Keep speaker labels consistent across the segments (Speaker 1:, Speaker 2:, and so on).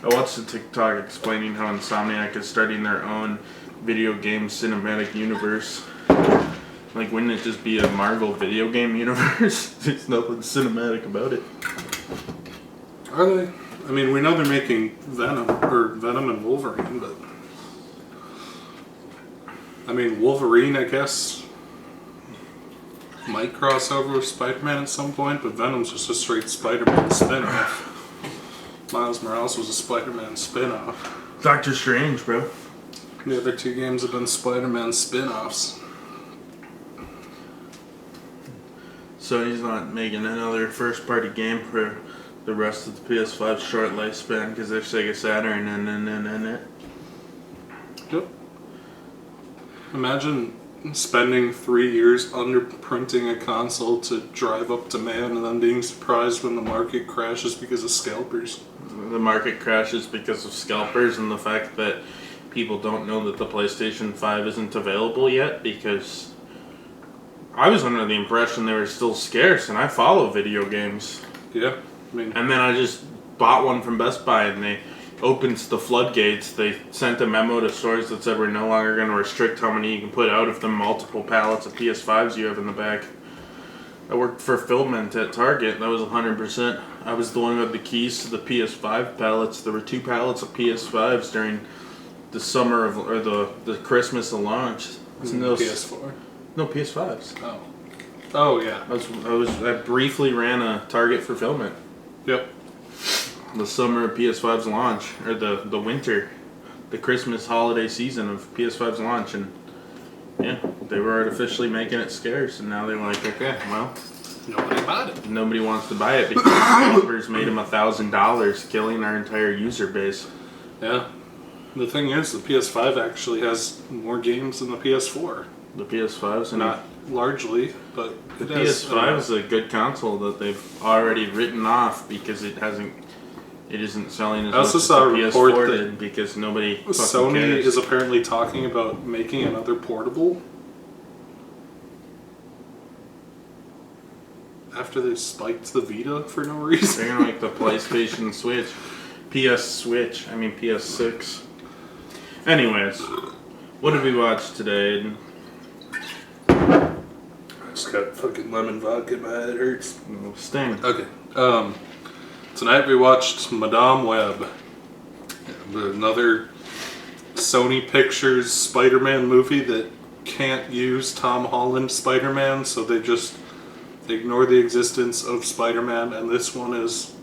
Speaker 1: I watched a TikTok explaining how Insomniac is starting their own video game cinematic universe. Like, wouldn't it just be a Marvel video game universe? There's nothing cinematic about it.
Speaker 2: Are they? I mean, we know they're making Venom and Wolverine, but... I mean, Wolverine, I guess, might cross over with Spider-Man at some point, but Venom's just a straight Spider-Man spin-off. Miles Morales was a Spider-Man spin-off.
Speaker 1: Doctor Strange, bro.
Speaker 2: The other two games have been Spider-Man spin-offs.
Speaker 1: Sony's not making another first-party game for the rest of the PS5's short lifespan because they're Sega Saturn and it.
Speaker 2: Yep. Imagine spending 3 years underprinting a console to drive up demand and then being surprised when the market crashes because of scalpers.
Speaker 1: The market crashes because of scalpers and the fact that people don't know that the PlayStation 5 isn't available yet, because I was under the impression they were still scarce, and I follow video games.
Speaker 2: Yeah. I mean,
Speaker 1: and then I just bought one from Best Buy, and they opened the floodgates. They sent a memo to stores that said we're no longer going to restrict how many you can put out of the multiple pallets of PS5s you have in the back. I worked for fulfillment at Target. That was 100%. I was the one with the keys to the PS5 pallets. There were 2 pallets of PS5s during the summer of, or the Christmas of launch.
Speaker 2: PS4?
Speaker 1: No, PS5s.
Speaker 2: Oh. Oh, yeah.
Speaker 1: I briefly ran a Target fulfillment.
Speaker 2: Yep.
Speaker 1: The summer of PS5's launch, or the winter, the Christmas holiday season of PS5's launch, and yeah, they were artificially making it scarce, and now they're like, okay, well,
Speaker 2: nobody bought it.
Speaker 1: Nobody wants to buy it because developers made them $1,000, killing our entire user base.
Speaker 2: Yeah. The thing is, the PS5 actually has more games than the PS4.
Speaker 1: The PS5's
Speaker 2: not largely, but
Speaker 1: the PS5 is a good console that they've already written off because it isn't selling as much as the PS4 did because nobody fucking
Speaker 2: Sony
Speaker 1: cares.
Speaker 2: is apparently talking about making another portable after they spiked the Vita for no reason.
Speaker 1: They're gonna make the PlayStation Switch, PS6. Anyways, what did we watch today?
Speaker 2: I just got fucking lemon vodka, my head hurts.
Speaker 1: Sting.
Speaker 2: Okay. Tonight we watched Madame Web, another Sony Pictures Spider-Man movie that can't use Tom Holland Spider-Man, so they just ignore the existence of Spider-Man, and this one is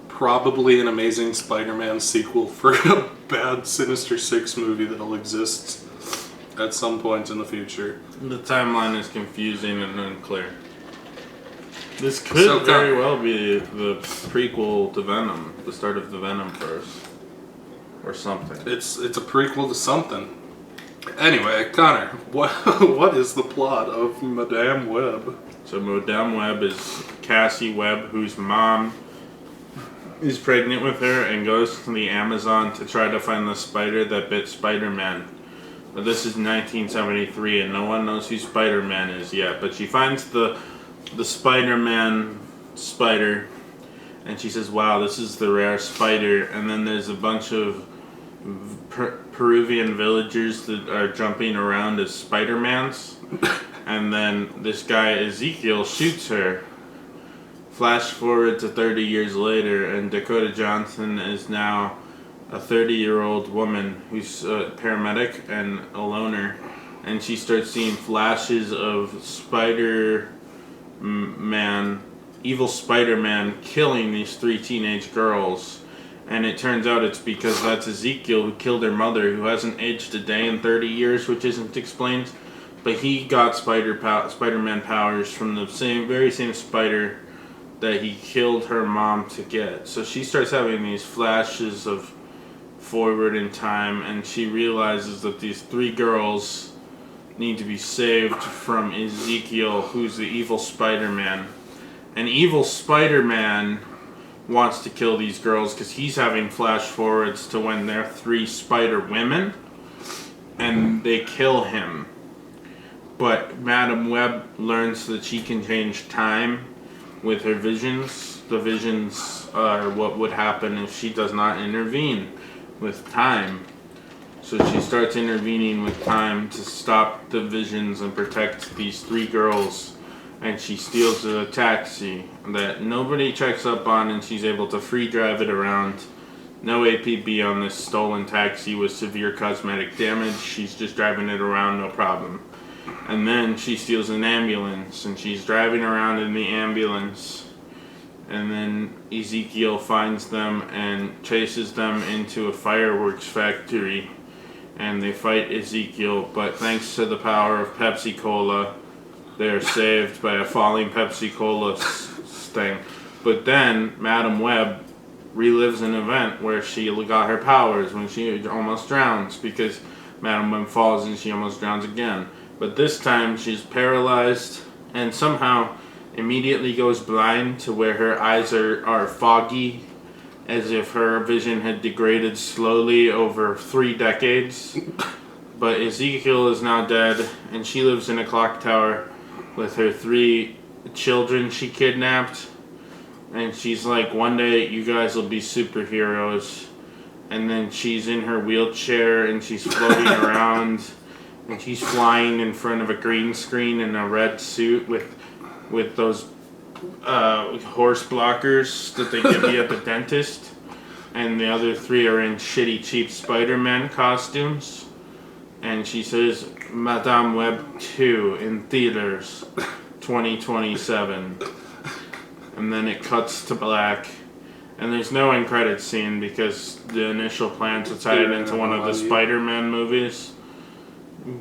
Speaker 2: probably an Amazing Spider-Man sequel for a bad Sinister Six movie that'll exist at some point in the future.
Speaker 1: The timeline is confusing and unclear. This could very well be the prequel to Venom, the start of the Venom verse, or something.
Speaker 2: It's a prequel to something. Anyway, Connor, what is the plot of Madame Web?
Speaker 1: So Madame Web is Cassie Webb, whose mom is pregnant with her and goes to the Amazon to try to find the spider that bit Spider-Man. But this is 1973 and no one knows who Spider-Man is yet, but she finds the Spider-Man spider and she says, wow, this is the rare spider. And then there's a bunch of Peruvian villagers that are jumping around as Spider-Mans. And then this guy Ezekiel shoots her. Flash forward to 30 years later, and Dakota Johnson is now a 30-year-old woman who's a paramedic and a loner, and she starts seeing flashes of Spider-Man, evil Spider-Man killing these 3 teenage girls. And it turns out it's because that's Ezekiel who killed her mother, who hasn't aged a day in 30 years, which isn't explained. But he got Spider-Man powers from the very same spider that he killed her mom to get. So she starts having these flashes of forward in time, and she realizes that these 3 girls need to be saved from Ezekiel, who's the evil Spider-Man. And evil Spider-Man wants to kill these girls because he's having flash forwards to when they're 3 spider women, and they kill him. But Madame Web learns that she can change time with her visions, the visions are what would happen if she does not intervene with time. So she starts intervening with time to stop the visions and protect these 3 girls. And she steals a taxi that nobody checks up on, and she's able to free drive it around. No APB on this stolen taxi with severe cosmetic damage. She's just driving it around, no problem. And then she steals an ambulance, and she's driving around in the ambulance. And then Ezekiel finds them and chases them into a fireworks factory. And they fight Ezekiel, but thanks to the power of Pepsi Cola, they're saved by a falling Pepsi Cola thing. But then Madam Web relives an event where she got her powers when she almost drowns, because Madam Web falls and she almost drowns again. But this time she's paralyzed and somehow immediately goes blind to where her eyes are foggy, as if her vision had degraded slowly over 3 decades. But Ezekiel is now dead, and she lives in a clock tower with her 3 children she kidnapped. And she's like, one day you guys will be superheroes. And then she's in her wheelchair and she's floating around, and she's flying in front of a green screen in a red suit with those horse blockers that they give you at the dentist. And the other 3 are in shitty, cheap Spider-Man costumes. And she says, Madame Web 2 in theaters 2027. And then it cuts to black. And there's no end credits scene because the initial plan to tie it into one of the Spider-Man movies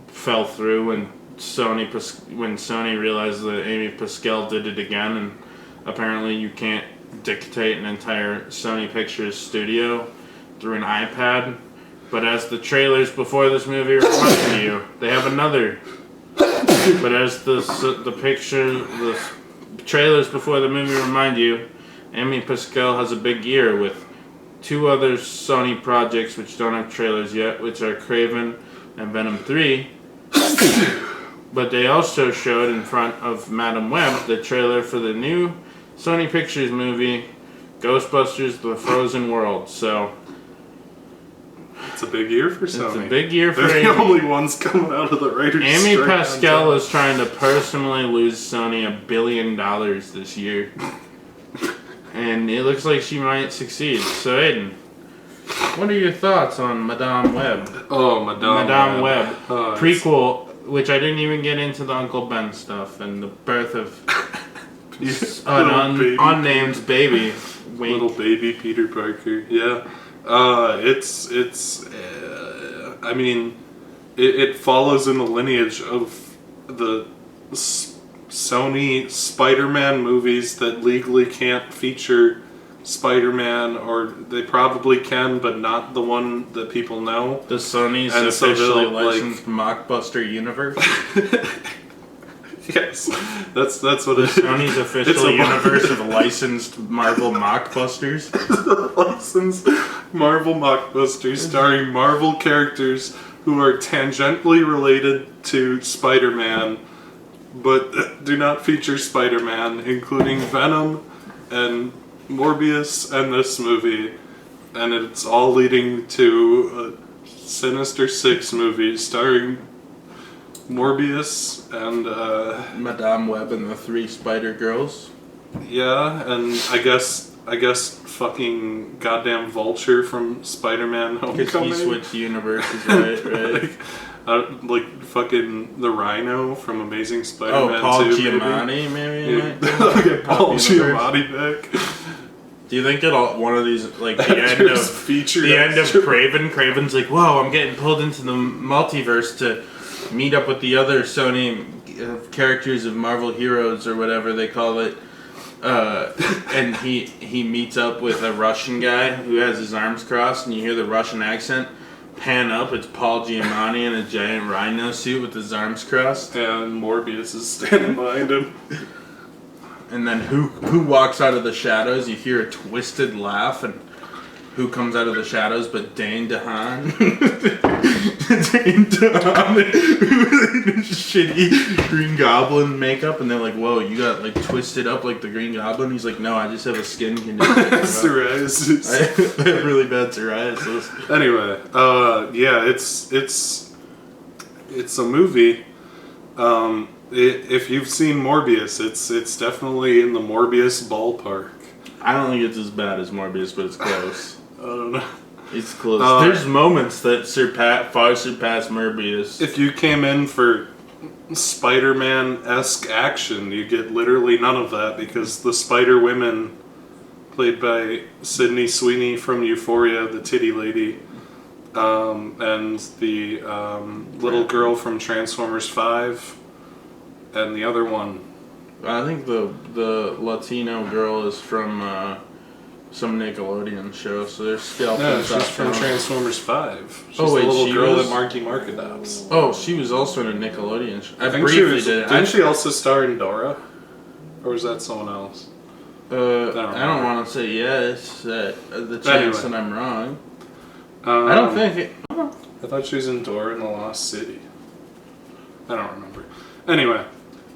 Speaker 1: fell through when Sony realized that Amy Pascal did it again, and apparently you can't dictate an entire Sony Pictures studio through an iPad. But as the trailers before this movie remind you, they have another. But as the trailers before the movie remind you, Amy Pascal has a big year with 2 other Sony projects which don't have trailers yet, which are Craven and Venom 3. But they also showed in front of Madam Web the trailer for the new Sony Pictures movie, Ghostbusters: The Frozen World. So
Speaker 2: it's a big year for Sony.
Speaker 1: It's a big year for
Speaker 2: They're
Speaker 1: Amy.
Speaker 2: the only ones coming out of the writer's
Speaker 1: Amy
Speaker 2: strike
Speaker 1: Pascal is trying to personally lose Sony $1 billion this year. And it looks like she might succeed. So Aiden, what are your thoughts on Madame Web?
Speaker 2: Oh, Madame
Speaker 1: Web. Prequel, which I didn't even get into the Uncle Ben stuff and the birth of an unnamed baby. Wink.
Speaker 2: Little baby Peter Parker. Yeah. I mean, it follows in the lineage of the Sony Spider-Man movies that legally can't feature Spider-Man, or they probably can, but not the one that people know.
Speaker 1: The Sony's
Speaker 2: And so
Speaker 1: officially
Speaker 2: they'll,
Speaker 1: licensed Mockbuster universe.
Speaker 2: Yes, that's what it is.
Speaker 1: Sony's official universe of licensed Marvel Mockbusters.
Speaker 2: Licensed Marvel Mockbusters starring Marvel characters who are tangentially related to Spider-Man, but do not feature Spider-Man, including Venom and Morbius and this movie. And it's all leading to a Sinister Six movie starring Morbius and
Speaker 1: Madame Web and the 3 Spider Girls.
Speaker 2: Yeah, and I guess fucking goddamn Vulture from Spider-Man Homecoming.
Speaker 1: Because he switched universes, right?
Speaker 2: Like fucking the Rhino from Amazing Spider-Man 2.
Speaker 1: Paul Giamatti, maybe?
Speaker 2: Get Paul Giamatti back.
Speaker 1: Do you think one of these, like the end of Craven? Craven's like, whoa, I'm getting pulled into the multiverse to meet up with the other Sony characters of Marvel Heroes or whatever they call it. And he meets up with a Russian guy who has his arms crossed, and you hear the Russian accent. Pan up, it's Paul Giamatti in a giant rhino suit with his arms crossed.
Speaker 2: And Morbius is standing behind him.
Speaker 1: And then who walks out of the shadows? You hear a twisted laugh, and who comes out of the shadows, but Dane DeHaan. Dane DeHaan in shitty Green Goblin makeup, and they're like, "Whoa, you got like twisted up like the Green Goblin." He's like, "No, I just have a skin condition."
Speaker 2: Psoriasis.
Speaker 1: I have really bad psoriasis.
Speaker 2: Anyway, yeah, it's a movie. If you've seen Morbius, it's definitely in the Morbius ballpark.
Speaker 1: I don't think it's as bad as Morbius, but it's close.
Speaker 2: I don't know.
Speaker 1: It's close. There's moments that far surpass Morbius.
Speaker 2: If you came in for Spider-Man-esque action, you get literally none of that because the Spider-Women, played by Sydney Sweeney from Euphoria, the titty lady, and the little girl from Transformers 5, and the other one.
Speaker 1: I think the Latino girl is from some Nickelodeon show, so there's still.
Speaker 2: No, she's from Transformers 5. She's
Speaker 1: wait,
Speaker 2: the little
Speaker 1: she
Speaker 2: girl
Speaker 1: was?
Speaker 2: that Marky Mark adopts.
Speaker 1: Oh, she was also in a Nickelodeon show.
Speaker 2: I think
Speaker 1: briefly did it.
Speaker 2: Didn't she also star in Dora? Or was that someone else?
Speaker 1: I don't want to say yes. The chance that I'm wrong. I don't think it.
Speaker 2: I thought she was in Dora in the Lost City. I don't remember. Anyway,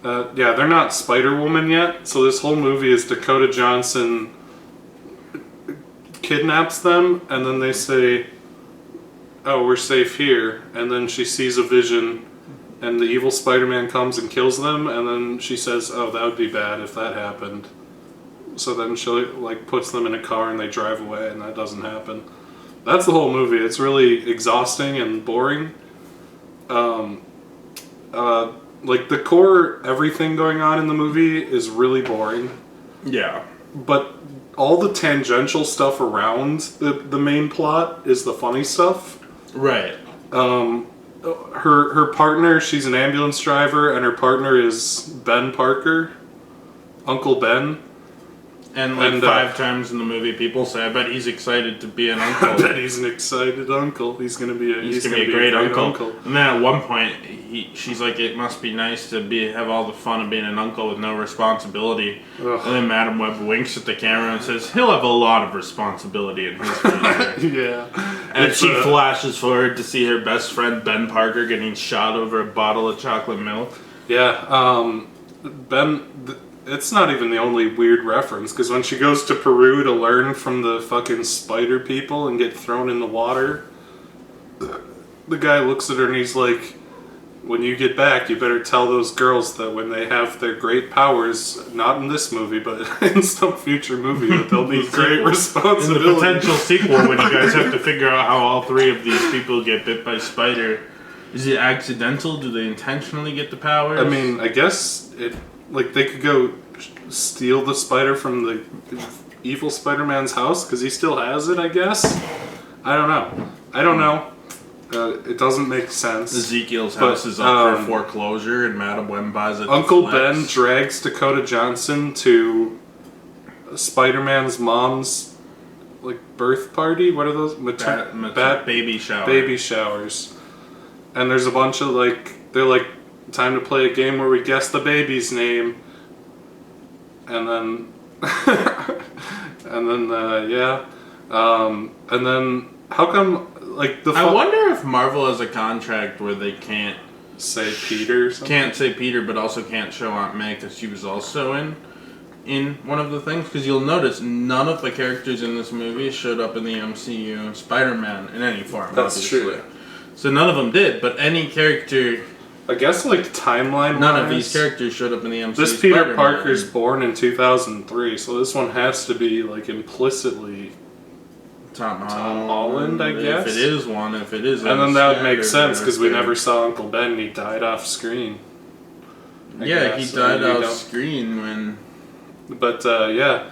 Speaker 2: yeah, they're not Spider-Woman yet, so this whole movie is Dakota Johnson kidnaps them, and then they say, "Oh, we're safe here," and then she sees a vision, and the evil Spider-Man comes and kills them, and then she says, "Oh, that would be bad if that happened." So then she like puts them in a car and they drive away, and that doesn't happen. That's the whole movie. It's really exhausting and boring. Like the core everything going on in the movie is really boring.
Speaker 1: Yeah.
Speaker 2: But all the tangential stuff around the main plot is the funny stuff.
Speaker 1: Right.
Speaker 2: Her partner, she's an ambulance driver, and her partner is Ben Parker, Uncle Ben.
Speaker 1: And 5 times in the movie, people say, "I bet he's excited to be an uncle."
Speaker 2: I bet he's an excited uncle. He's gonna be a
Speaker 1: great uncle. And then at one point, she's like, "It must be nice to have all the fun of being an uncle with no responsibility."
Speaker 2: Ugh.
Speaker 1: And then Madam Web winks at the camera and says, "He'll have a lot of responsibility in his future."
Speaker 2: Yeah.
Speaker 1: And she flashes forward to see her best friend Ben Parker getting shot over a bottle of chocolate milk.
Speaker 2: Yeah. Ben. It's not even the only weird reference, because when she goes to Peru to learn from the fucking spider people and get thrown in the water, the guy looks at her and he's like, "When you get back, you better tell those girls that when they have their great powers, not in this movie, but in some future movie, that they'll need great responsibility."
Speaker 1: In the potential sequel, when you guys have to figure out how all 3 of these people get bit by spider, is it accidental? Do they intentionally get the powers?
Speaker 2: I mean, I guess like they could go steal the spider from the evil Spider-Man's house because he still has it, I guess. I don't know. It doesn't make sense.
Speaker 1: Ezekiel's house is up for foreclosure, and Madam Web buys it.
Speaker 2: Uncle Ben drags Dakota Johnson to Spider-Man's mom's like birth party. What are those?
Speaker 1: Baby shower.
Speaker 2: Baby showers. And there's a bunch of they're like, "Time to play a game where we guess the baby's name." And then, and then how come
Speaker 1: I wonder if Marvel has a contract where they can't
Speaker 2: say Peter or something?
Speaker 1: Can't say Peter, but also can't show Aunt May because she was also in one of the things. Because you'll notice none of the characters in this movie showed up in the MCU Spider-Man in any form.
Speaker 2: That's
Speaker 1: obviously.
Speaker 2: true.
Speaker 1: So none of them did, but any character...
Speaker 2: I guess timeline.
Speaker 1: None of these characters showed up in the MCU.
Speaker 2: This Peter Parker's born in 2003, so this one has to be implicitly Tom Holland, I guess.
Speaker 1: If it is one, if it is,
Speaker 2: and then that would make sense because we never saw Uncle Ben. He died off screen.
Speaker 1: He died off screen when.
Speaker 2: But yeah,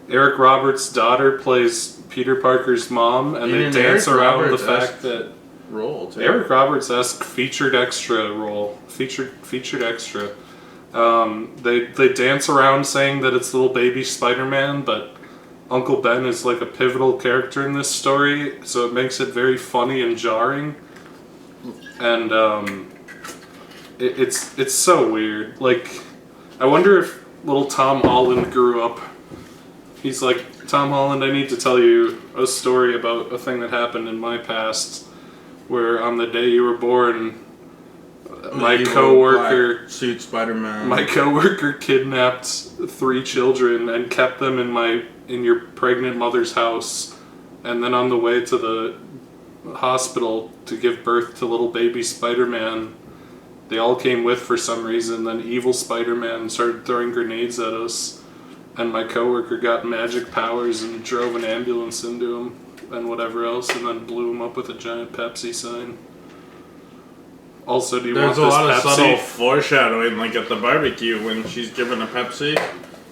Speaker 2: Eric Roberts' daughter plays Peter Parker's mom, and they dance around the fact that.
Speaker 1: Role too.
Speaker 2: Eric Roberts-esque featured extra role. Featured extra. They dance around saying that it's little baby Spider-Man, but Uncle Ben is a pivotal character in this story, so it makes it very funny and jarring. And it's so weird. I wonder if little Tom Holland grew up. He's Tom Holland, I need to tell you a story about a thing that happened in my past, where on the day you were born, my coworker
Speaker 1: suit Spider-Man.
Speaker 2: My coworker kidnapped 3 children and kept them in your pregnant mother's house, and then on the way to the hospital to give birth to little baby Spider-Man, they all came with for some reason. Then evil Spider-Man started throwing grenades at us, and my coworker got magic powers and drove an ambulance into him and whatever else, and then blew him up with a giant Pepsi sign. Also, do you want this Pepsi? There's a lot of
Speaker 1: subtle foreshadowing, like at the barbecue when she's given a Pepsi.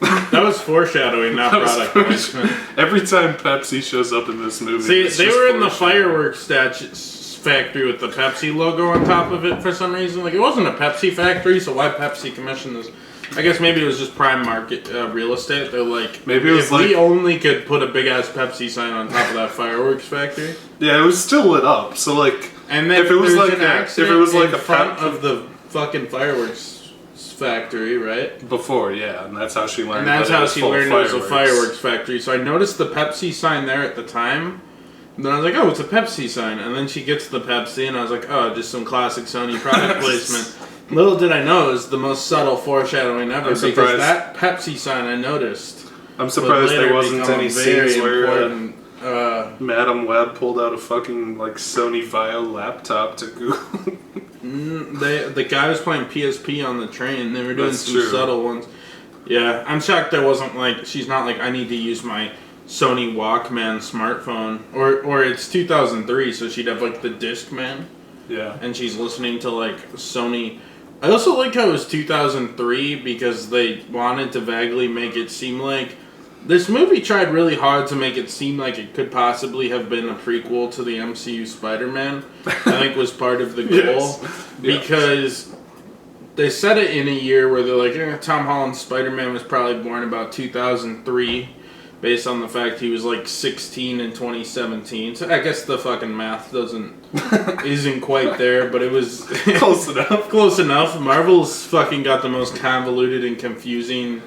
Speaker 1: That was foreshadowing, not product placement.
Speaker 2: Every time Pepsi shows up in this movie,
Speaker 1: see, they were in the fireworks factory with the Pepsi logo on top of it for some reason. Like, it wasn't a Pepsi factory, so why Pepsi commissioned this? I guess maybe it was just prime market real estate. They're like, maybe it was if we only could put a big ass Pepsi sign on top of that fireworks factory.
Speaker 2: Yeah, it was still lit up. So like,
Speaker 1: and then if it was like a front of the fucking fireworks factory, right?
Speaker 2: Before, yeah, and that's how she learned.
Speaker 1: And that's how she learned it was a fireworks factory. So I noticed the Pepsi sign there at the time. And then I was like, oh, it's a Pepsi sign. And then she gets the Pepsi, and I was like, oh, just some classic Sony product placement. Little did I know, it was the most subtle foreshadowing ever, because that Pepsi sign I noticed.
Speaker 2: I'm surprised there wasn't any scenes where Madam Web pulled out a fucking like Sony Vaio laptop to Google.
Speaker 1: The guy was playing PSP on the train. They were doing some subtle ones. Yeah, I'm shocked there wasn't like, she's not like, I need to use my Sony Walkman smartphone. Or it's 2003, so she'd have like the Discman.
Speaker 2: Yeah.
Speaker 1: And she's listening to like Sony. I also like how it was 2003 because they wanted to vaguely make it seem like this movie tried really hard to make it seem like it could possibly have been a prequel to the MCU Spider-Man. I think was part of the goal. Yes. Because they said it in a year where they're like, Tom Holland's Spider-Man was probably born about 2003 based on the fact he was like 16 in 2017. So I guess the fucking math isn't quite there, but it was
Speaker 2: close enough.
Speaker 1: Close enough. Marvel's fucking got the most convoluted and confusing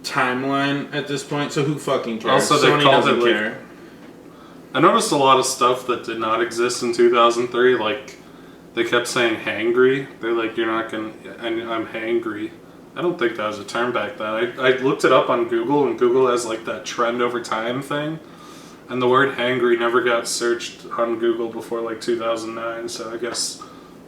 Speaker 1: timeline at this point, so who fucking cares?
Speaker 2: Also,
Speaker 1: Sony doesn't care.
Speaker 2: I noticed a lot of stuff that did not exist in 2003, like they kept saying hangry. They're like, you're not gonna, I'm hangry. I don't think that was a term back then. I looked it up on Google, and Google has like that trend over time thing, and the word hangry never got searched on Google before like 2009. So I guess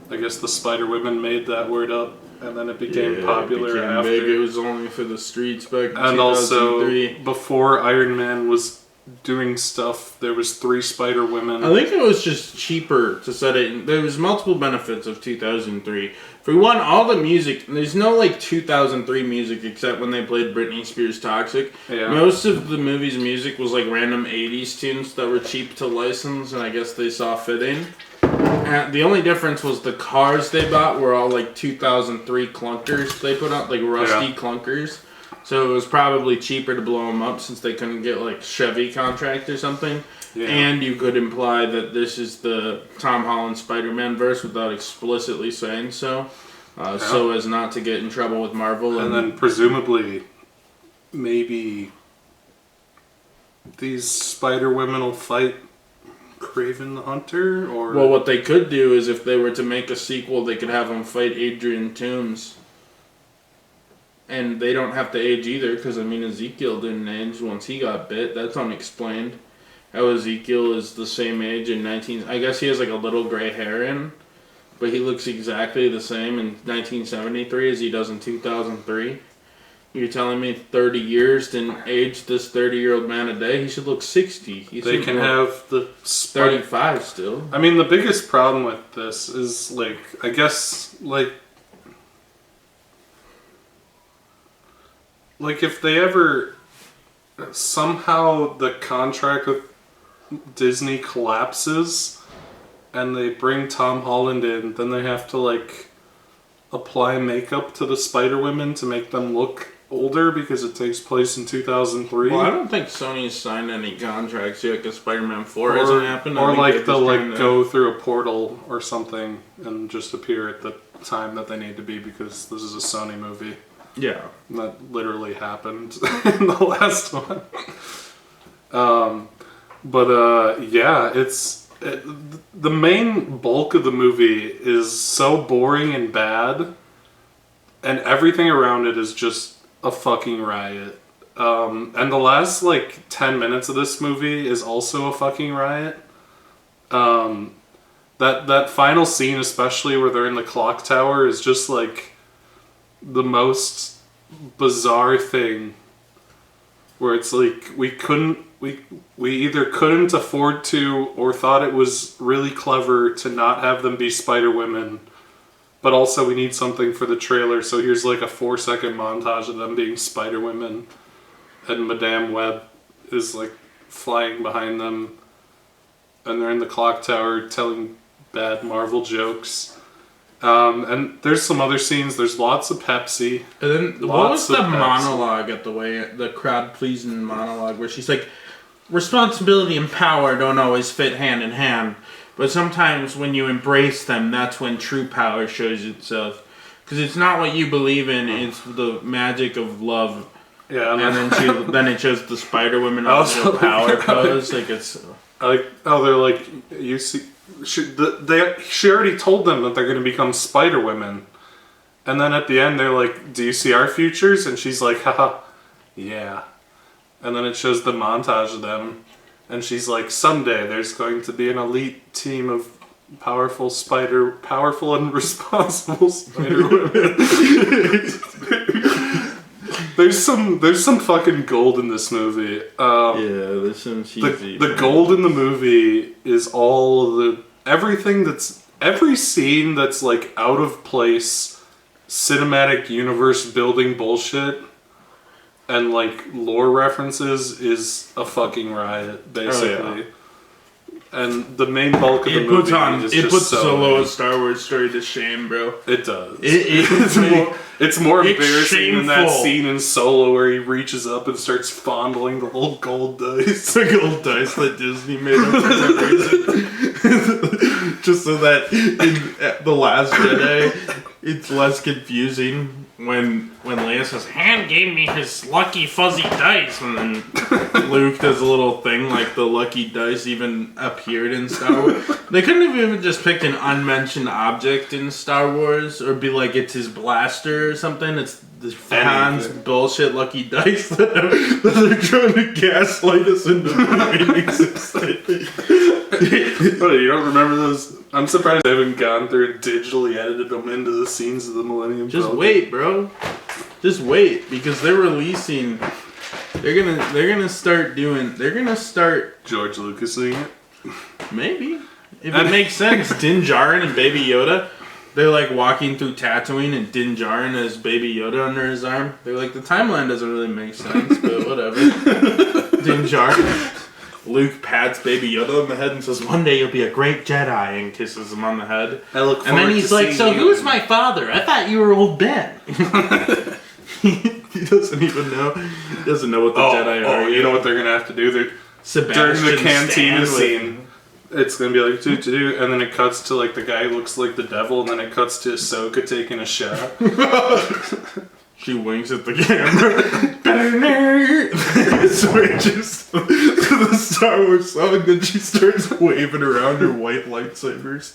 Speaker 2: the Spider Women made that word up, and then it became popular after.
Speaker 1: Big. It was only for the streets back in
Speaker 2: and
Speaker 1: 2003.
Speaker 2: Also, before Iron Man was doing stuff, there was 3 Spider Women.
Speaker 1: I think it was just cheaper to set it. There was multiple benefits of 2003. For one, all the music, there's no like 2003 music except when they played Britney Spears' Toxic.
Speaker 2: Yeah.
Speaker 1: Most of the movie's music was like random 80s tunes that were cheap to license, and I guess they saw fitting. And the only difference was the cars they bought were all like 2003 clunkers they put out, like rusty clunkers. So it was probably cheaper to blow them up since they couldn't get like Chevy contract or something. Yeah. And you could imply that this is the Tom Holland Spider-Man verse without explicitly saying so. So as not to get in trouble with Marvel.
Speaker 2: And then presumably, maybe these Spider-Women will fight Kraven the Hunter? Or
Speaker 1: well, what they could do is if they were to make a sequel, they could have them fight Adrian Toomes. And they don't have to age either, because, I mean, Ezekiel didn't age once he got bit. That's unexplained. How Ezekiel is the same age in I guess he has, like, a little gray hair in, but he looks exactly the same in 1973 as he does in 2003. You're telling me 30 years didn't age this 30-year-old man a day? He should look 60.
Speaker 2: They can have the...
Speaker 1: 35 still.
Speaker 2: I mean, the biggest problem with this is, like, I guess, like if they ever somehow the contract with Disney collapses and they bring Tom Holland in, then they have to like apply makeup to the Spider-Women to make them look older because it takes place in 2003.
Speaker 1: Well, I don't think Sony's signed any contracts yet because Spider-Man 4 hasn't happened.
Speaker 2: Or like they'll like go through a portal or something and just appear at the time that they need to be because this is a Sony movie.
Speaker 1: Yeah.
Speaker 2: That literally happened in the last one. Yeah, the main bulk of the movie is so boring and bad, and everything around it is just a fucking riot. And the last, 10 minutes of this movie is also a fucking riot. That final scene, especially where they're in the clock tower, is just, the most bizarre thing. Where it's we either couldn't afford to or thought it was really clever to not have them be Spider-Women, but also we need something for the trailer, so here's a 4-second montage of them being Spider-Women, and Madame Web is flying behind them, and they're in the clock tower telling bad Marvel jokes. And there's some other scenes. There's lots of Pepsi.
Speaker 1: And then what was the monologue at the crowd pleasing monologue where she's like, responsibility and power don't always fit hand in hand, but sometimes when you embrace them, that's when true power shows itself. Because it's not what you believe in; it's the magic of love. Yeah, and then it shows the Spider-Women also power pose. It's
Speaker 2: they're you see. She already told them that they're going to become Spider-Women. And then at the end, they're like, do you see our futures? And she's like, haha, yeah. And then it shows the montage of them. And she's like, someday there's going to be an elite team of powerful and responsible Spider-Women. There's some fucking gold in this movie.
Speaker 1: There's some cheesy.
Speaker 2: The gold in the movie is every scene that's out of place, cinematic universe building bullshit, and lore references is a fucking riot, basically. Oh, yeah. And the main bulk of the movie
Speaker 1: it puts Solo a Star Wars story to shame, bro.
Speaker 2: It does. It's more embarrassing than that scene in Solo where he reaches up and starts fondling the little gold dice.
Speaker 1: The gold dice that Disney made up for some reason. Just so that in The Last Jedi, it's less confusing when Leia says, Han gave me his lucky fuzzy dice, and then Luke does a little thing like the lucky dice even appeared in Star Wars. They couldn't have even just picked an unmentioned object in Star Wars, or be like it's his blaster or something. It's the Han's bullshit lucky dice that they're trying to gaslight us into believing existed.
Speaker 2: What, you don't remember those? I'm surprised they haven't gone through and digitally edited them into the scenes of the Millennium
Speaker 1: Just
Speaker 2: Falcon.
Speaker 1: wait, bro. Just wait, because they're releasing. They're gonna start
Speaker 2: George Lucasing it.
Speaker 1: Maybe, if it makes sense. Din Djarin and Baby Yoda. They're walking through Tatooine and Din Djarin has Baby Yoda under his arm. They're like, the timeline doesn't really make sense, but whatever. Din Djarin. Luke pats Baby Yoda on the head and says, one day you'll be a great Jedi, and kisses him on the head. And then he's like, so who's my father? I thought you were old Ben. He doesn't even know. He doesn't know what the Jedi are.
Speaker 2: You know what they're going to have to do? During the cantina scene, it's going to be like, do, and then it cuts to the guy who looks like the devil, and then it cuts to Ahsoka taking a shot.
Speaker 1: She winks at the camera. Switches to the Star Wars song, then she starts waving around her white lightsabers.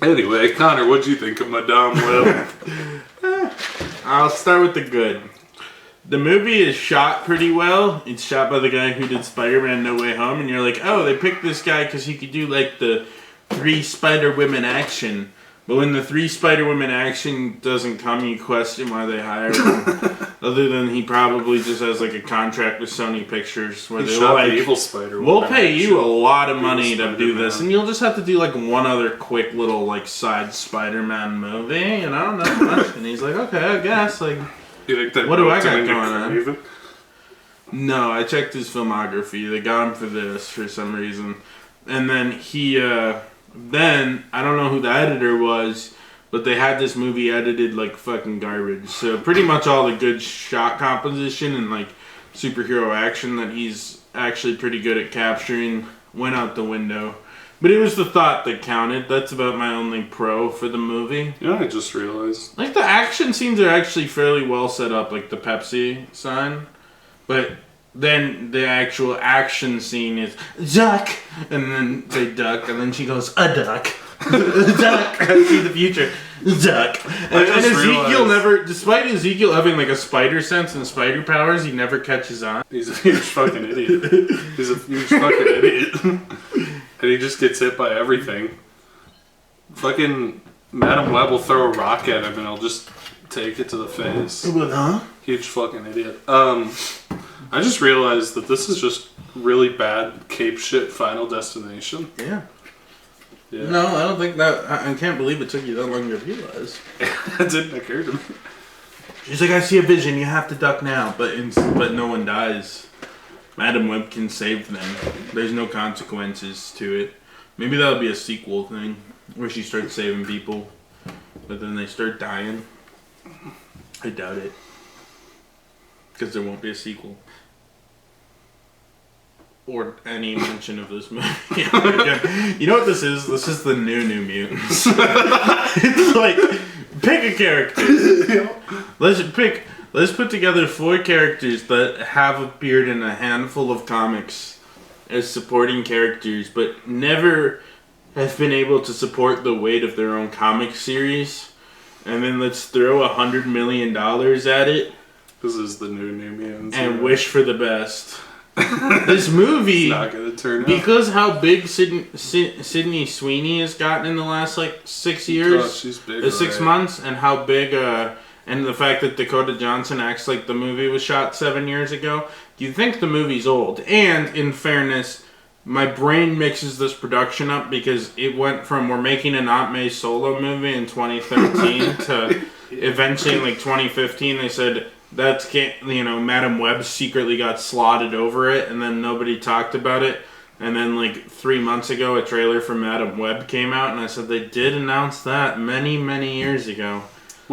Speaker 2: Anyway, Connor, what'd you think of Madame Web?
Speaker 1: I'll start with the good. The movie is shot pretty well. It's shot by the guy who did Spider-Man No Way Home, and you're like, oh, they picked this guy because he could do the 3 Spider-Women action. But when the 3 Spider-Women action doesn't come, you question why they hired him. Other than he probably just has a contract with Sony Pictures where they're like,
Speaker 2: evil Spider-Woman,
Speaker 1: we'll pay you a lot of money to do this, and you'll just have to do one other quick little side Spider-Man movie, not much. And he's like, okay, I guess
Speaker 2: you think that
Speaker 1: what do I got going on? No, I checked his filmography. They got him for this for some reason, and then he. Then, I don't know who the editor was, but they had this movie edited like fucking garbage. So pretty much all the good shot composition and superhero action that he's actually pretty good at capturing went out the window. But it was the thought that counted. That's about my only pro for the movie.
Speaker 2: Yeah, I just realized.
Speaker 1: Like, the action scenes are actually fairly well set up, like the Pepsi sign. But then the actual action scene is, duck! And then they duck, and then she goes, a duck. Duck! I see the future. Duck. And Ezekiel never, despite Ezekiel having like a spider sense and spider powers, he never catches on.
Speaker 2: He's a huge fucking idiot. He's a huge fucking idiot. And he just gets hit by everything. Fucking Madam Web will throw a rock at him and he'll just take it to the face.
Speaker 1: Huh?
Speaker 2: Huge fucking idiot. I just realized that this is just really bad cape shit Final Destination.
Speaker 1: Yeah.
Speaker 2: Yeah.
Speaker 1: No, I don't think that. I can't believe it took you that long to realize.
Speaker 2: That didn't occur to me.
Speaker 1: She's like, I see a vision. You have to duck now, but no one dies. Madam Web can save them. There's no consequences to it. Maybe that'll be a sequel thing where she starts saving people, but then they start dying. I doubt it, because there won't be a sequel. Or any mention of this movie. You know what this is? This is the New Mutants. It's like, pick a character. Let's put together 4 characters that have appeared in a handful of comics as supporting characters, but never have been able to support the weight of their own comic series. And then let's throw $100 million at it.
Speaker 2: This is the New Mutants.
Speaker 1: And wish for the best. This movie,
Speaker 2: not gonna turn out.
Speaker 1: Because how big Sydney Sweeney has gotten in the last like 6 years,
Speaker 2: Oh, she's big,
Speaker 1: 6 months, and how big, and the fact that Dakota Johnson acts like the movie was shot 7 years ago, you think the movie's old. And in fairness, my brain mixes this production up because it went from we're making an Aunt May solo movie in 2013 to eventually in like 2015 they said. Madam Web secretly got slotted over it, and then nobody talked about it. And then, like, 3 months ago, a trailer for Madam Web came out, and I said they did announce that many, many years ago.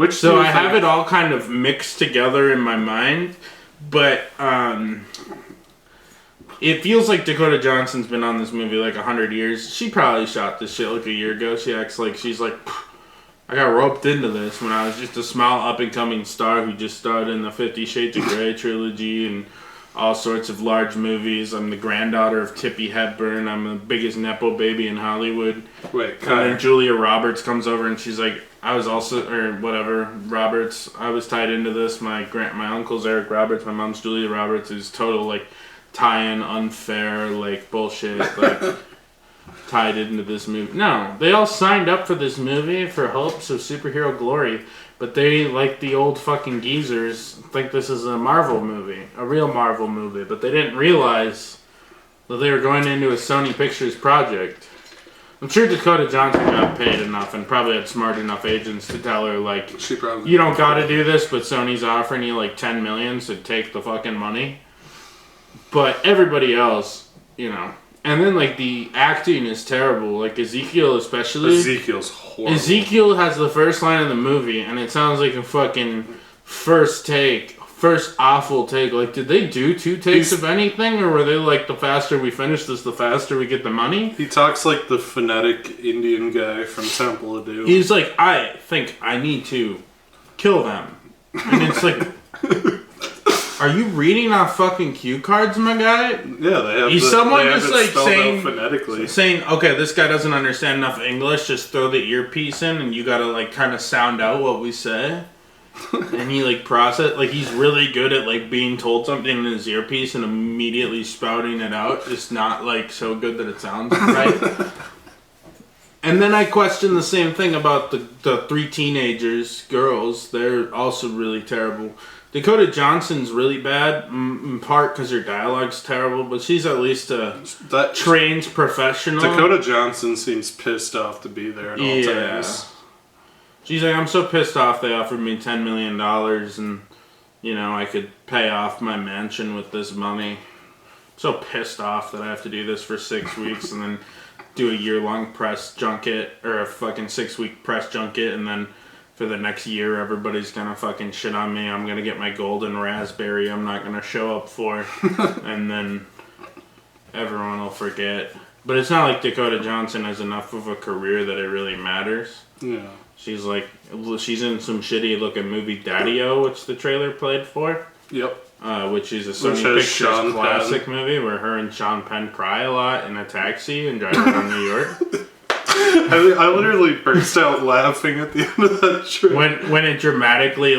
Speaker 1: So I have it all kind of mixed together in my mind, but it feels like Dakota Johnson's been on this movie like 100 years. She probably shot this shit like a year ago. She acts like she's like, I got roped into this when I was just a small up-and-coming star who just starred in the 50 Shades of Grey trilogy and all sorts of large movies. I'm the granddaughter of Tippi Hedren. I'm the biggest Nepo baby in Hollywood.
Speaker 2: Wait,
Speaker 1: and then Julia Roberts comes over and she's like, I was also, or whatever, Roberts, I was tied into this. My uncle's Eric Roberts, my mom's Julia Roberts is total, like, tie-in, unfair, like, bullshit, like... tied into this movie. No, they all signed up for this movie for hopes of superhero glory, but they, like the old fucking geezers, think this is a Marvel movie, a real Marvel movie, but they didn't realize that they were going into a Sony Pictures project. I'm sure Dakota Johnson got paid enough and probably had smart enough agents to tell her, like, you don't gotta do this, but Sony's offering you like $10 million, so take the fucking money. But everybody else, you know... And then, like, the acting is terrible. Like, Ezekiel especially.
Speaker 2: Ezekiel's horrible.
Speaker 1: Ezekiel has the first line of the movie, and it sounds like a fucking first awful take. Like, did they do 2 takes of anything? Or were they like, the faster we finish this, the faster we get the money?
Speaker 2: He talks like the phonetic Indian guy from Temple of Doom.
Speaker 1: He's like, I think I need to kill them. And it's like... Are you reading off fucking cue cards, my guy?
Speaker 2: Yeah, they have.
Speaker 1: Someone just like
Speaker 2: saying,
Speaker 1: okay, this guy doesn't understand enough English. Just throw the earpiece in, and you gotta like kind of sound out what we say. And he like process like he's really good at like being told something in his earpiece and immediately spouting it out. Just not like so good that it sounds right. And then I question the same thing about the 3 teenagers, girls. They're also really terrible. Dakota Johnson's really bad, in part because her dialogue's terrible, but she's at least a trained professional.
Speaker 2: Dakota Johnson seems pissed off to be there at all times.
Speaker 1: She's like, I'm so pissed off they offered me $10 million and, you know, I could pay off my mansion with this money. I'm so pissed off that I have to do this for 6 weeks and then do a year-long press junket, or a fucking 6-week press junket, and then... For the next year, everybody's gonna fucking shit on me. I'm gonna get my golden raspberry I'm not gonna show up for. And then everyone will forget. But it's not like Dakota Johnson has enough of a career that it really matters.
Speaker 2: Yeah.
Speaker 1: She's in some shitty looking movie, Daddy-O, which the trailer played for.
Speaker 2: Yep.
Speaker 1: Which is a Sony Pictures classic movie where her and Sean Penn cry a lot in a taxi and drive around New York.
Speaker 2: I literally burst out laughing at the end of that trailer.
Speaker 1: When it dramatically,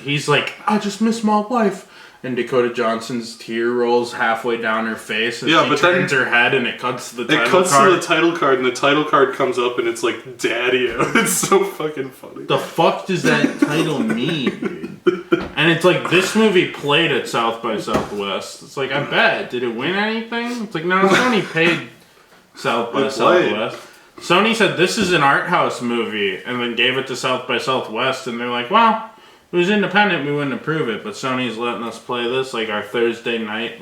Speaker 1: he's like, I just miss my wife. And Dakota Johnson's tear rolls halfway down her face, and she turns her head, and it cuts to the title card. It cuts to
Speaker 2: the title card, and the title card comes up, and it's like, Daddy-O. It's so fucking funny.
Speaker 1: The fuck does that title mean, dude? And it's like, this movie played at South by Southwest. It's like, I bet. Did it win anything? It's like, no, Sony paid South by Southwest. Sony said, this is an art house movie, and then gave it to South by Southwest, and they're like, well... If it was independent, we wouldn't approve it, but Sony's letting us play this, like our Thursday night,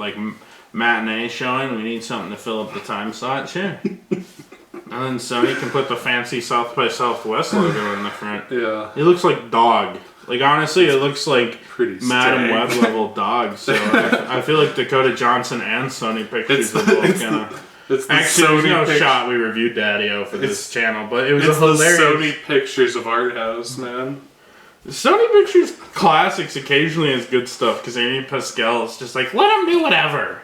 Speaker 1: matinee showing. We need something to fill up the time slot, sure. And then Sony can put the fancy South by Southwest logo in the front.
Speaker 2: Yeah.
Speaker 1: It looks like dog. Like, honestly, it looks like Madam Web level dog, so I feel like Dakota Johnson and Sony Pictures are both gonna... Actually, there's no shot we reviewed Daddy-O for this channel, but it was a hilarious...
Speaker 2: Sony Pictures of Art House, man.
Speaker 1: Sony Pictures Classics occasionally has good stuff because Amy Pascal is just like, let them do whatever.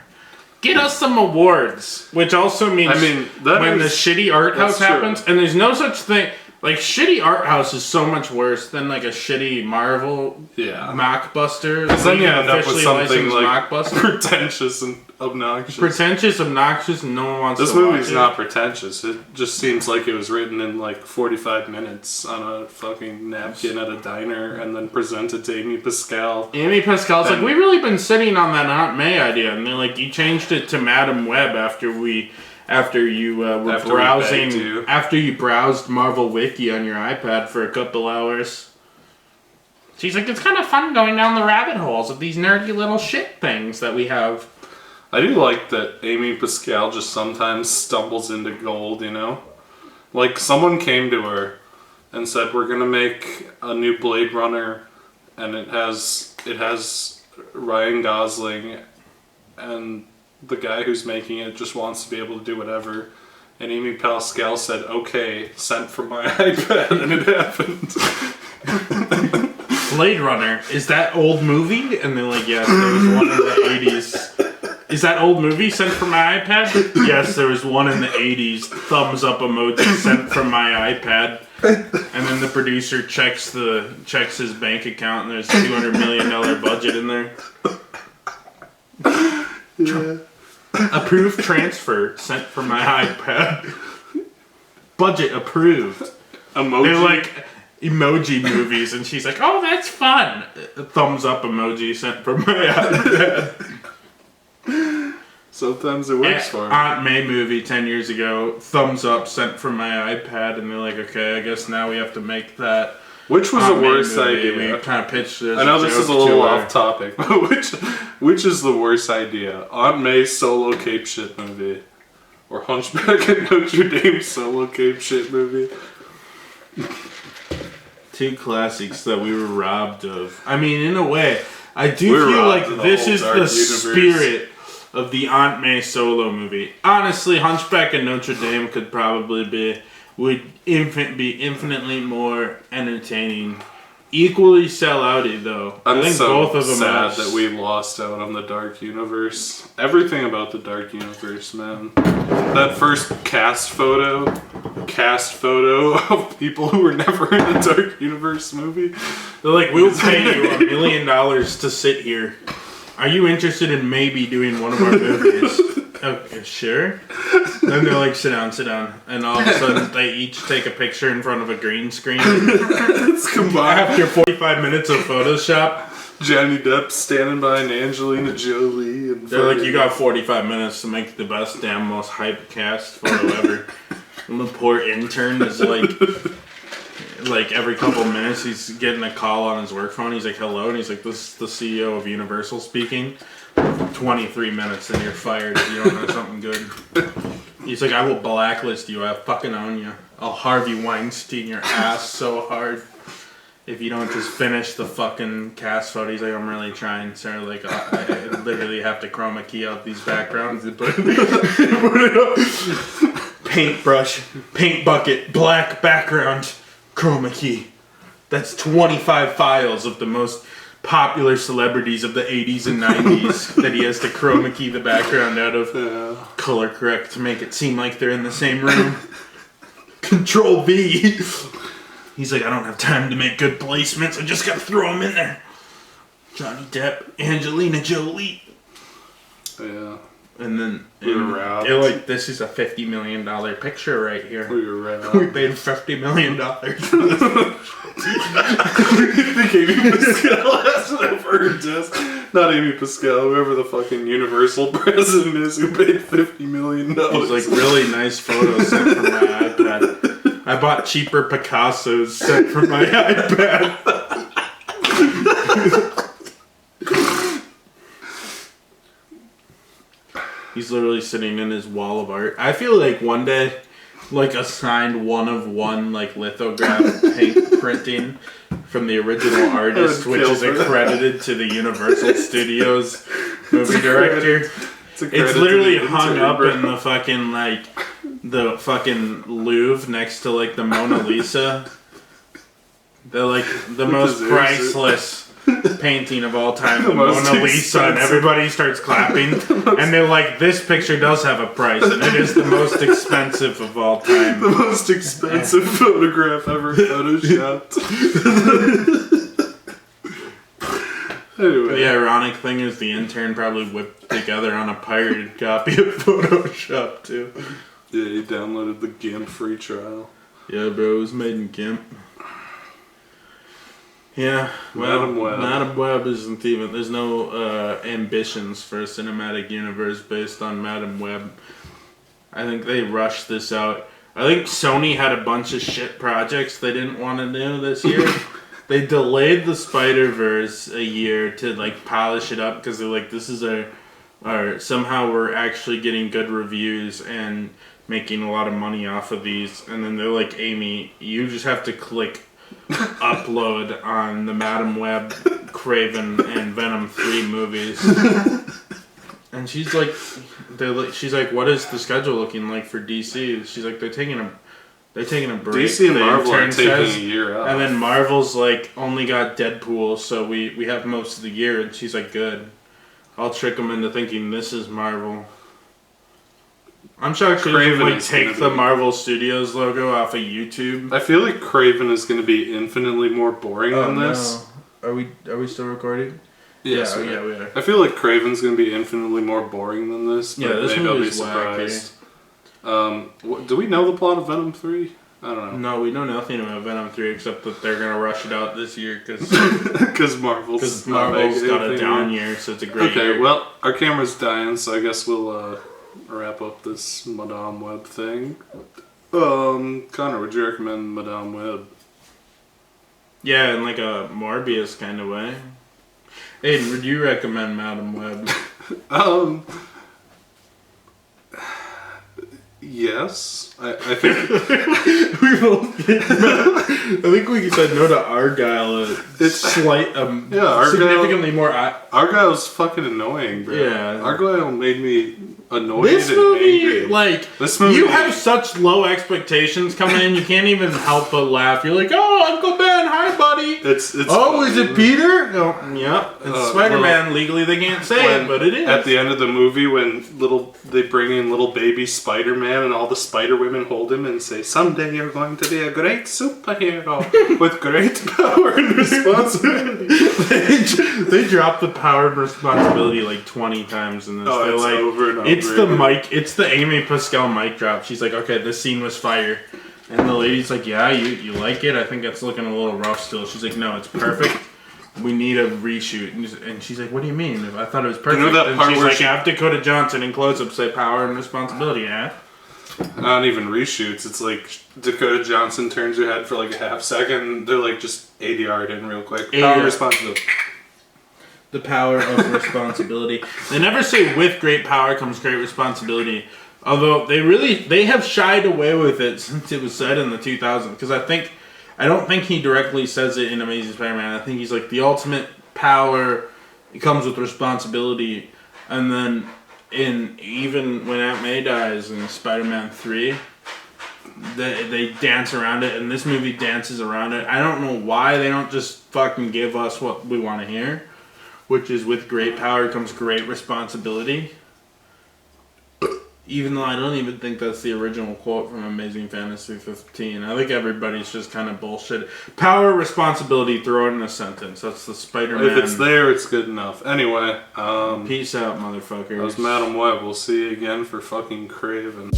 Speaker 1: Get us some awards. Which also means when the shitty art house happens, and there's no such thing. Like, shitty art house is so much worse than, like, a shitty Marvel mockbuster.
Speaker 2: Because then you end up with something, like,
Speaker 1: mockbuster.
Speaker 2: pretentious and obnoxious.
Speaker 1: Pretentious, obnoxious, and no one wants to watch it.
Speaker 2: This movie's not pretentious. It just seems like it was written in, like, 45 minutes on a fucking napkin at a diner and then presented to Amy Pascal.
Speaker 1: Amy Pascal's like, we've really been sitting on that Aunt May idea. And they're like, you changed it to Madam Web after you browsed Marvel Wiki on your iPad for a couple hours. She's like, it's kind of fun going down the rabbit holes of these nerdy little shit things that we have.
Speaker 2: I do like that Amy Pascal just sometimes stumbles into gold, you know? Like, someone came to her and said, we're gonna make a new Blade Runner, and it has Ryan Gosling, and the guy who's making it just wants to be able to do whatever. And Amy Pascal said, okay, sent from my iPad, and it happened.
Speaker 1: Blade Runner, is that old movie? And they're like, yes, there was one in the 80s. Is that old movie sent from my iPad? Yes, there was one in the 80s. Thumbs up emoji sent from my iPad. And then the producer checks his bank account, and there's a $200 million budget in there.
Speaker 2: Yeah.
Speaker 1: Approved transfer sent from my iPad. Budget approved.
Speaker 2: Emoji.
Speaker 1: They're like emoji movies, and she's like, "Oh, that's fun." Thumbs up emoji sent from my iPad.
Speaker 2: Sometimes it works for me.
Speaker 1: Aunt May movie 10 years ago. Thumbs up sent from my iPad, and they're like, "Okay, I guess now we have to make that."
Speaker 2: Which was
Speaker 1: Aunt
Speaker 2: the worst idea?
Speaker 1: We kind of pitched it.
Speaker 2: I know this is a little off topic, but which is the worst idea? Aunt May's solo cape shit movie, or Hunchback at Notre Dame solo cape shit movie?
Speaker 1: Two classics that we were robbed of. I mean, in a way, I do feel like this is the spirit of the Aunt May solo movie. Honestly, Hunchback at Notre Dame could probably would be infinitely more entertaining. Equally sell-outy, though.
Speaker 2: I think so
Speaker 1: both of them
Speaker 2: sad that we lost out on the Dark Universe. Everything about the Dark Universe, man. That first cast photo of people who were never in the Dark Universe movie.
Speaker 1: They're like, we'll pay you $1 million to sit here. Are you interested in maybe doing one of our movies? Okay, sure. Then they're like, sit down. And all of a sudden, they each take a picture in front of a green screen.
Speaker 2: It's combined.
Speaker 1: After 45 minutes of Photoshop.
Speaker 2: Johnny Depp standing behind Angelina Jolie. And
Speaker 1: they're like, you got 45 minutes to make the best damn most hype cast photo ever. And the poor intern is like every couple minutes he's getting a call on his work phone. He's like, hello. And he's like, this is the CEO of Universal speaking. 23 minutes and you're fired if you don't have something good. He's like, I will blacklist you. I fucking own you. I'll Harvey Weinstein your ass so hard. if you don't just finish the fucking cast photo, he's like, I'm really trying, sir. Like, I literally have to chroma key out these backgrounds and put it up. Paintbrush, paint bucket, black background, chroma key. That's 25 files of the most popular celebrities of the 80s and 90s that he has to chroma key the background out of. Color correct to make it seem like they're in the same room. Control V. He's like, I don't have time to make good placements. I just gotta throw them in there. Johnny Depp, Angelina Jolie.
Speaker 2: Yeah.
Speaker 1: And then
Speaker 2: we were robbed.
Speaker 1: They're like, this is a $50 million picture right here.
Speaker 2: We were robbed.
Speaker 1: We paid $50 million.
Speaker 2: I think Amy Pascal has it over her desk. Not Amy Pascal, whoever the fucking Universal president is who paid $50 million.
Speaker 1: It was like really nice photos sent from my iPad. I bought cheaper Picassos sent from my iPad. He's literally sitting in his wall of art. I feel like one day, like a signed 1-of-1 like lithograph paint printing from the original artist, which is accredited to the Universal Studios movie director. It's literally hung up in the fucking like the fucking Louvre next to like the Mona Lisa. They're like the most priceless painting of all time, the Mona Lisa, and everybody starts clapping, and they're like, this picture does have a price, and it is the most expensive of all time.
Speaker 2: The most expensive photograph ever photoshopped. Anyway.
Speaker 1: The ironic thing is the intern probably whipped together on a pirated copy of Photoshop too.
Speaker 2: Yeah, he downloaded the GIMP free trial.
Speaker 1: Yeah, bro, it was made in GIMP. Yeah, well, Madam Web isn't even. There's no ambitions for a cinematic universe based on Madam Web. I think they rushed this out. I think Sony had a bunch of shit projects they didn't want to do this year. They delayed the Spider-Verse a year to like polish it up because they're like, this is our somehow we're actually getting good reviews and making a lot of money off of these. And then they're like, Amy, you just have to click upload on the Madam Web, Craven, and Venom 3 movies. And she's like, what is the schedule looking like for DC? She's like, they're taking a break.
Speaker 2: DC and Marvel are taking a year off.
Speaker 1: And then Marvel's like only got Deadpool, so we have most of the year. And she's like, good. I'll trick them into thinking this is Marvel. I'm shocked she didn't like take the Marvel Studios logo off of YouTube.
Speaker 2: I feel like Craven is going to be infinitely more boring than this.
Speaker 1: No. Are we still recording?
Speaker 2: Yes,
Speaker 1: yeah, we are.
Speaker 2: I feel like Craven's going to be infinitely more boring than this. But
Speaker 1: this
Speaker 2: maybe I'll be
Speaker 1: movie's
Speaker 2: surprised. Do we know the plot of Venom 3? I don't know.
Speaker 1: No, we know nothing about Venom 3 except that they're going to rush it out this year because
Speaker 2: Marvel's
Speaker 1: got a down year, so it's a great year.
Speaker 2: Okay, well, our camera's dying, so I guess we'll wrap up this Madame Web thing. Connor, would you recommend Madame Web?
Speaker 1: Yeah, in like a Morbius kind of way. Aiden, would you recommend Madame Web?
Speaker 2: Yes. I think
Speaker 1: we both. I think we said no to Argyle. It's significantly more.
Speaker 2: Argyle's fucking annoying, bro.
Speaker 1: Yeah,
Speaker 2: Argyle made me annoyed
Speaker 1: this
Speaker 2: and
Speaker 1: movie,
Speaker 2: angry.
Speaker 1: This movie, you have such low expectations coming in, you can't even help but laugh. You're like, oh, Uncle Ben, hi, buddy.
Speaker 2: It's
Speaker 1: oh, is it Peter? No, yep. It's Spider-Man. Legally, they can't say it, but it is.
Speaker 2: At the end of the movie, when they bring in little baby Spider-Man, and all the Spider Women hold him and say, "Someday you're going to be a great superhero with great power and responsibility."
Speaker 1: they drop the power and responsibility like 20 times in this.
Speaker 2: Oh,
Speaker 1: They're
Speaker 2: it's
Speaker 1: like,
Speaker 2: over and over.
Speaker 1: It's the Amy Pascal mic drop. She's like, okay, this scene was fire. And the lady's like, yeah, you like it? I think it's looking a little rough still. She's like, no, it's perfect. We need a reshoot. And she's like, what do you mean? I thought it was perfect.
Speaker 2: You know that part
Speaker 1: and she's
Speaker 2: where
Speaker 1: like, have Dakota Johnson in close-up say power and responsibility, yeah?
Speaker 2: Not even reshoots. It's like Dakota Johnson turns her head for like a half second. They're like, just ADR it in real quick. Power and responsibility.
Speaker 1: The power of responsibility. They never say with great power comes great responsibility. Although they have shied away with it since it was said in the 2000s. Because I I don't think he directly says it in Amazing Spider-Man. I think he's like, the ultimate power, it comes with responsibility. And then even when Aunt May dies in Spider-Man 3, they dance around it, and this movie dances around it. I don't know why they don't just fucking give us what we want to hear, which is, with great power comes great responsibility. Even though I don't even think that's the original quote from Amazing Fantasy 15. I think everybody's just kind of bullshit. Power, responsibility, throw it in a sentence. That's the Spider-Man.
Speaker 2: If it's there, it's good enough. Anyway,
Speaker 1: peace out, motherfuckers.
Speaker 2: That was Madam Web. We'll see you again for fucking Craven.